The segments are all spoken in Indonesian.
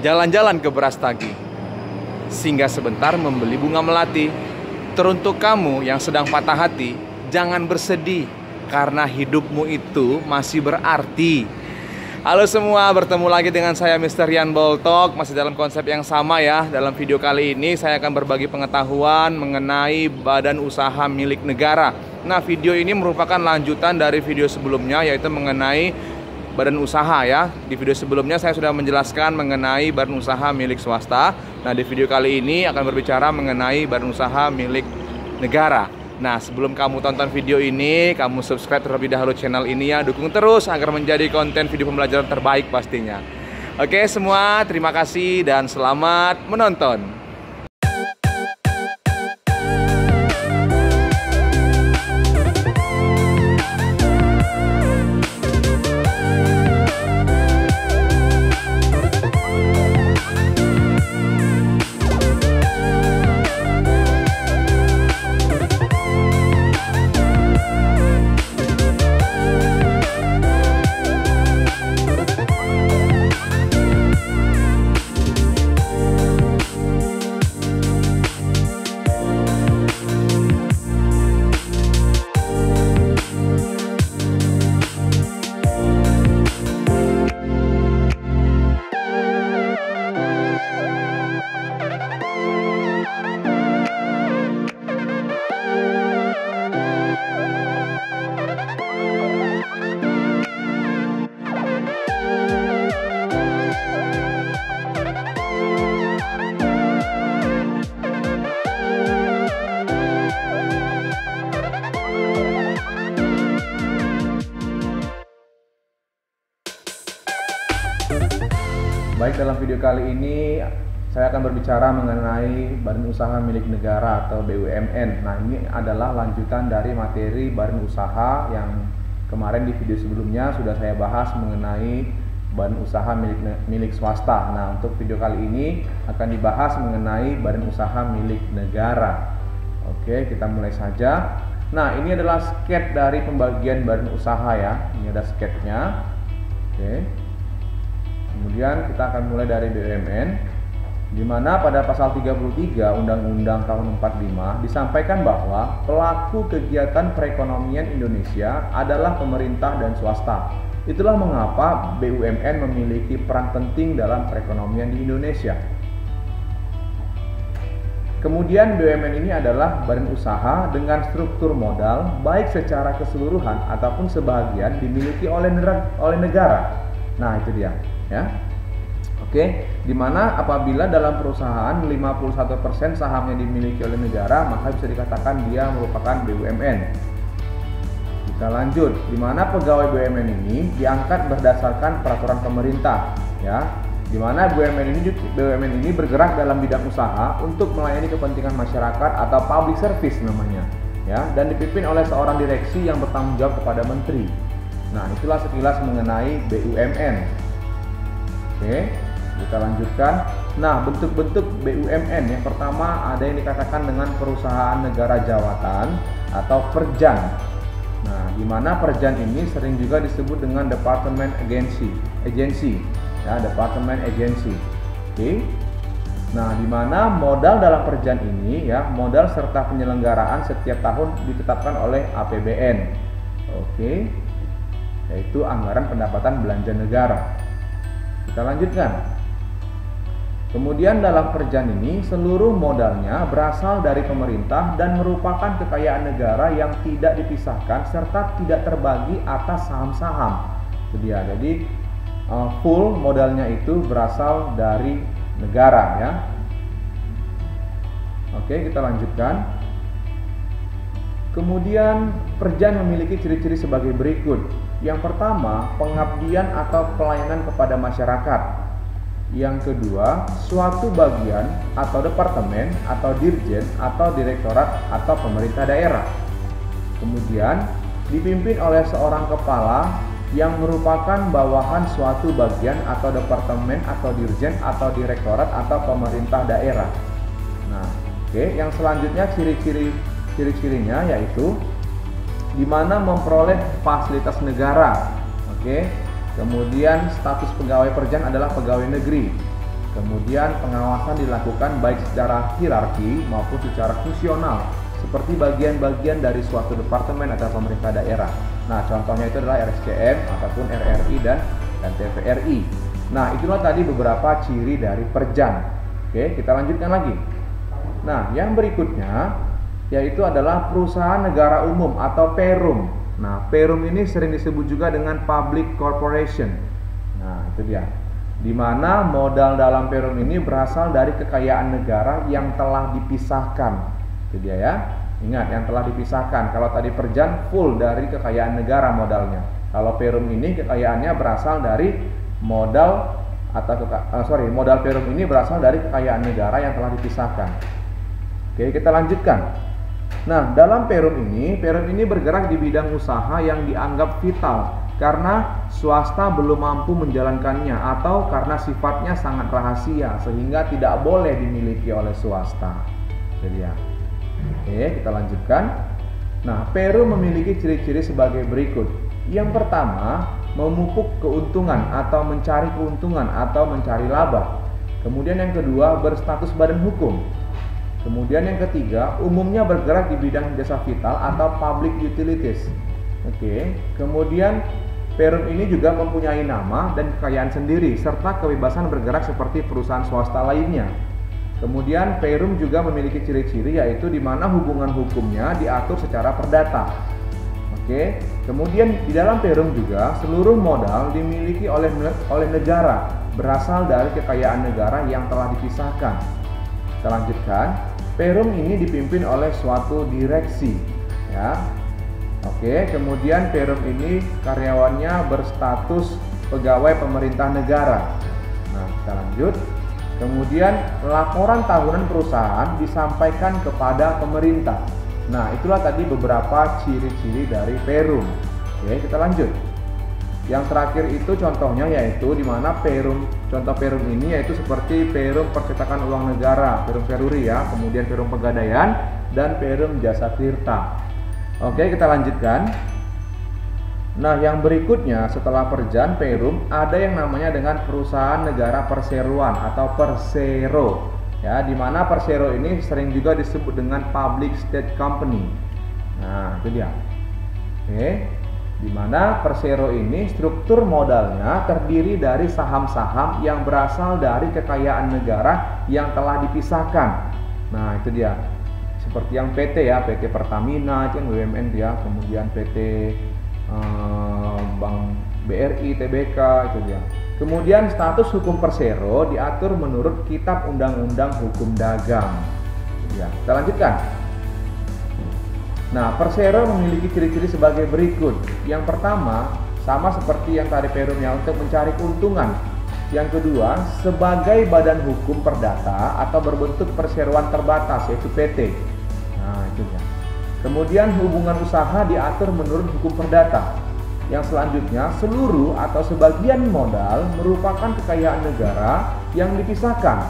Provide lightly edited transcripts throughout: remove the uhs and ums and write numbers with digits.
jalan-jalan ke Brastagi, singgah sebentar membeli bunga melati. Teruntuk kamu yang sedang patah hati, jangan bersedih, karena hidupmu itu masih berarti. Halo semua, bertemu lagi dengan saya Mr. Rian Boltok. Masih dalam konsep yang sama ya. Dalam video kali ini saya akan berbagi pengetahuan mengenai badan usaha milik negara. Nah, video ini merupakan lanjutan dari video sebelumnya, yaitu mengenai badan usaha ya. Di video sebelumnya saya sudah menjelaskan mengenai badan usaha milik swasta. Nah, di video kali ini akan berbicara mengenai badan usaha milik negara. Nah, sebelum kamu tonton video ini, kamu subscribe terlebih dahulu channel ini ya. Dukung terus agar menjadi konten video pembelajaran terbaik pastinya. Oke semua, terima kasih dan selamat menonton. Baik, dalam video kali ini saya akan berbicara mengenai badan usaha milik negara atau BUMN. Nah, ini adalah lanjutan dari materi badan usaha yang kemarin di video sebelumnya sudah saya bahas mengenai badan usaha milik swasta. Nah, untuk video kali ini akan dibahas mengenai badan usaha milik negara. Oke, kita mulai saja. Nah, ini adalah sket dari pembagian badan usaha ya. Ini ada sketnya. Oke. Kemudian kita akan mulai dari BUMN, di mana pada pasal 33 Undang-Undang tahun 45 disampaikan bahwa pelaku kegiatan perekonomian Indonesia adalah pemerintah dan swasta. Itulah mengapa BUMN memiliki peran penting dalam perekonomian di Indonesia. Kemudian BUMN ini adalah badan usaha dengan struktur modal baik secara keseluruhan ataupun sebagian dimiliki oleh negara. Nah, itu dia ya. Oke, dimana apabila dalam perusahaan 51% sahamnya dimiliki oleh negara, maka bisa dikatakan dia merupakan BUMN. Kita lanjut, dimana pegawai BUMN ini diangkat berdasarkan peraturan pemerintah ya. Dimana BUMN ini bergerak dalam bidang usaha untuk melayani kepentingan masyarakat atau public service namanya ya, dan dipimpin oleh seorang direksi yang bertanggung jawab kepada menteri. Nah, itulah sekilas mengenai BUMN. Oke, kita lanjutkan. Nah, bentuk-bentuk BUMN yang pertama ada yang dikatakan dengan perusahaan negara jawatan atau perjan. Nah, di mana perjan ini sering juga disebut dengan departemen agensi ya, departemen agensi. Oke. Nah, di mana modal dalam perjan ini ya, modal serta penyelenggaraan setiap tahun ditetapkan oleh APBN. Oke. Yaitu anggaran pendapatan belanja negara. Kita lanjutkan. Kemudian dalam perjan ini seluruh modalnya berasal dari pemerintah dan merupakan kekayaan negara yang tidak dipisahkan serta tidak terbagi atas saham-saham. Itu dia. Jadi full modalnya itu berasal dari negara ya. Oke, kita lanjutkan. Kemudian perjan memiliki ciri-ciri sebagai berikut. Yang pertama, pengabdian atau pelayanan kepada masyarakat. Yang kedua, suatu bagian atau departemen atau dirjen atau direktorat atau pemerintah daerah. Kemudian, dipimpin oleh seorang kepala yang merupakan bawahan suatu bagian atau departemen atau dirjen atau direktorat atau pemerintah daerah. Nah, oke, yang selanjutnya ciri-cirinya yaitu di mana memperoleh fasilitas negara. Oke. Kemudian status pegawai perjan adalah pegawai negeri. Kemudian pengawasan dilakukan baik secara hierarki maupun secara fungsional, seperti bagian-bagian dari suatu departemen atau pemerintah daerah. Nah, contohnya itu adalah RSCM ataupun RRI dan TVRI. Nah, itulah tadi beberapa ciri dari Perjan. Oke, kita lanjutkan lagi. Nah, yang berikutnya yaitu adalah perusahaan negara umum atau Perum. Nah, Perum ini sering disebut juga dengan Public Corporation. Nah, itu dia. Di mana modal dalam Perum ini berasal dari kekayaan negara yang telah dipisahkan. Itu dia ya. Ingat, yang telah dipisahkan. Kalau tadi Perjan full dari kekayaan negara modalnya. Kalau Perum ini kekayaannya berasal dari modal modal Perum ini berasal dari kekayaan negara yang telah dipisahkan. Oke, kita lanjutkan. Nah, dalam Perum ini bergerak di bidang usaha yang dianggap vital karena swasta belum mampu menjalankannya atau karena sifatnya sangat rahasia sehingga tidak boleh dimiliki oleh swasta. Jadi ya. Oke, kita lanjutkan. Nah, Perum memiliki ciri-ciri sebagai berikut. Yang pertama, memupuk keuntungan atau mencari keuntungan atau mencari laba. Kemudian yang kedua, berstatus badan hukum. Kemudian yang ketiga, umumnya bergerak di bidang jasa vital atau public utilities. Oke. Kemudian Perum ini juga mempunyai nama dan kekayaan sendiri serta kebebasan bergerak seperti perusahaan swasta lainnya. Kemudian Perum juga memiliki ciri-ciri yaitu di mana hubungan hukumnya diatur secara perdata. Oke. Kemudian di dalam Perum juga seluruh modal dimiliki oleh negara, berasal dari kekayaan negara yang telah dipisahkan. Kita lanjutkan. Perum ini dipimpin oleh suatu direksi, ya. Oke, kemudian Perum ini karyawannya berstatus pegawai pemerintah negara. Nah, kita lanjut. Kemudian laporan tahunan perusahaan disampaikan kepada pemerintah. Nah, itulah tadi beberapa ciri-ciri dari Perum. Oke, kita lanjut. Yang terakhir itu contohnya yaitu di mana contoh Perum ini yaitu seperti Perum Percetakan Uang Negara, Perum Peruri ya, kemudian Perum Pegadaian dan Perum Jasa Tirta. Oke, kita lanjutkan. Nah, yang berikutnya setelah Perjan Perum ada yang namanya dengan Perusahaan Negara Perseroan atau Persero. Ya, di mana Persero ini sering juga disebut dengan Public State Company. Nah, itu dia. Oke. Di mana Persero ini struktur modalnya terdiri dari saham-saham yang berasal dari kekayaan negara yang telah dipisahkan. Nah, itu dia. Seperti yang PT ya, PT Pertamina itu yang BUMN dia, kemudian PT Bank BRI, TBK itu dia. Kemudian status hukum Persero diatur menurut Kitab Undang-Undang Hukum Dagang. Ya, kita lanjutkan. Nah, Persero memiliki ciri-ciri sebagai berikut. Yang pertama, sama seperti yang tadi Perumnya untuk mencari keuntungan. Yang kedua, sebagai badan hukum perdata atau berbentuk perseroan terbatas yaitu PT. Nah, itu ya. Kemudian hubungan usaha diatur menurut hukum perdata. Yang selanjutnya, seluruh atau sebagian modal merupakan kekayaan negara yang dipisahkan,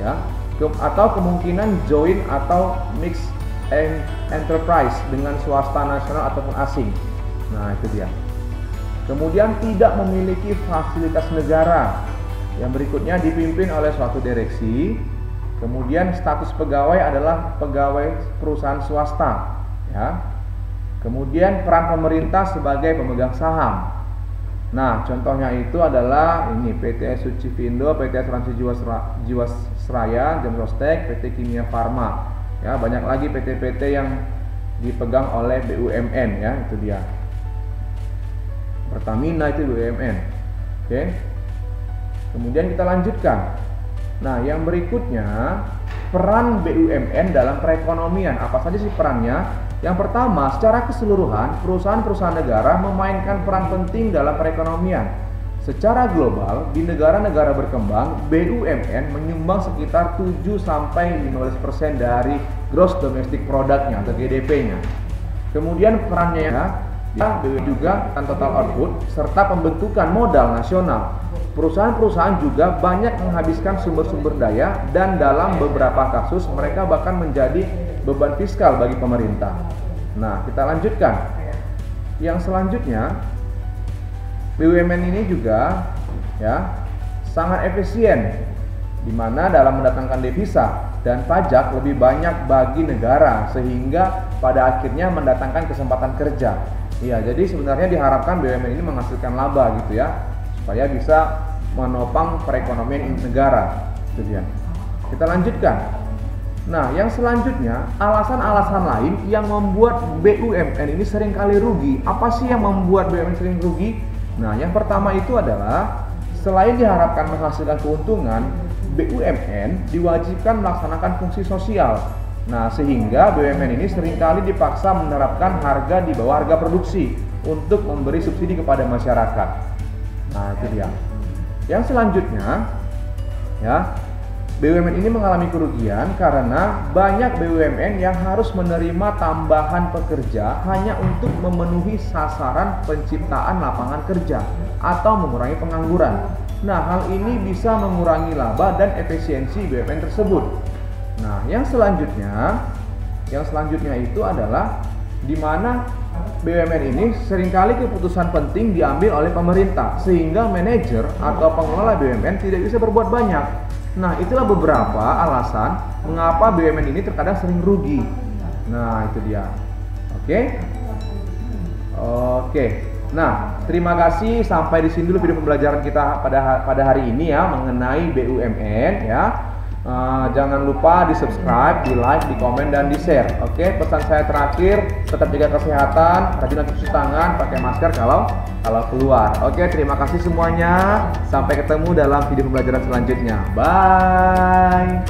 ya, atau kemungkinan joint atau mixed enterprise dengan swasta nasional ataupun asing. Nah, itu dia. Kemudian tidak memiliki fasilitas negara. Yang berikutnya dipimpin oleh suatu direksi. Kemudian status pegawai adalah pegawai perusahaan swasta, ya. Kemudian peran pemerintah sebagai pemegang saham. Nah, contohnya itu adalah ini PT Sucivindo, PT Asuransi Jiwasraya, Jamsostek, PT Kimia Farma. Ya, banyak lagi PT-PT yang dipegang oleh BUMN ya, itu dia. Pertamina itu BUMN. Oke. Kemudian kita lanjutkan. Nah, yang berikutnya peran BUMN dalam perekonomian. Apa saja sih perannya? Yang pertama, secara keseluruhan perusahaan-perusahaan negara memainkan peran penting dalam perekonomian. Secara global, di negara-negara berkembang, BUMN menyumbang sekitar 7-15% dari gross domestic product-nya atau GDP-nya. Kemudian perannya juga total output serta pembentukan modal nasional. Perusahaan-perusahaan juga banyak menghabiskan sumber-sumber daya dan dalam beberapa kasus mereka bahkan menjadi beban fiskal bagi pemerintah. Nah, kita lanjutkan. Yang selanjutnya, BUMN ini juga ya sangat efisien di mana dalam mendatangkan devisa dan pajak lebih banyak bagi negara sehingga pada akhirnya mendatangkan kesempatan kerja. Iya, jadi sebenarnya diharapkan BUMN ini menghasilkan laba gitu ya, supaya bisa menopang perekonomian negara. Itu dia. Kita lanjutkan. Nah, yang selanjutnya, alasan-alasan lain yang membuat BUMN ini seringkali rugi. Apa sih yang membuat BUMN sering rugi? Nah, yang pertama itu adalah selain diharapkan menghasilkan keuntungan, BUMN diwajibkan melaksanakan fungsi sosial. Nah, sehingga BUMN ini seringkali dipaksa menerapkan harga di bawah harga produksi untuk memberi subsidi kepada masyarakat. Nah, itu dia. Yang selanjutnya, ya, BUMN ini mengalami kerugian karena banyak BUMN yang harus menerima tambahan pekerja hanya untuk memenuhi sasaran penciptaan lapangan kerja atau mengurangi pengangguran. Nah, hal ini bisa mengurangi laba dan efisiensi BUMN tersebut. Nah, yang selanjutnya itu adalah di mana BUMN ini seringkali keputusan penting diambil oleh pemerintah sehingga manajer atau pengelola BUMN tidak bisa berbuat banyak. Nah, itulah beberapa alasan mengapa BUMN ini terkadang sering rugi. Nah, itu dia. Oke. Nah, terima kasih, sampai di sini dulu video pembelajaran kita pada hari ini ya mengenai BUMN ya. Jangan lupa di subscribe, di like, di komen, dan di share. Oke, pesan saya terakhir, tetap jaga kesehatan, rajin cuci tangan, pakai masker kalau keluar. Oke, terima kasih semuanya. Sampai ketemu dalam video pembelajaran selanjutnya. Bye.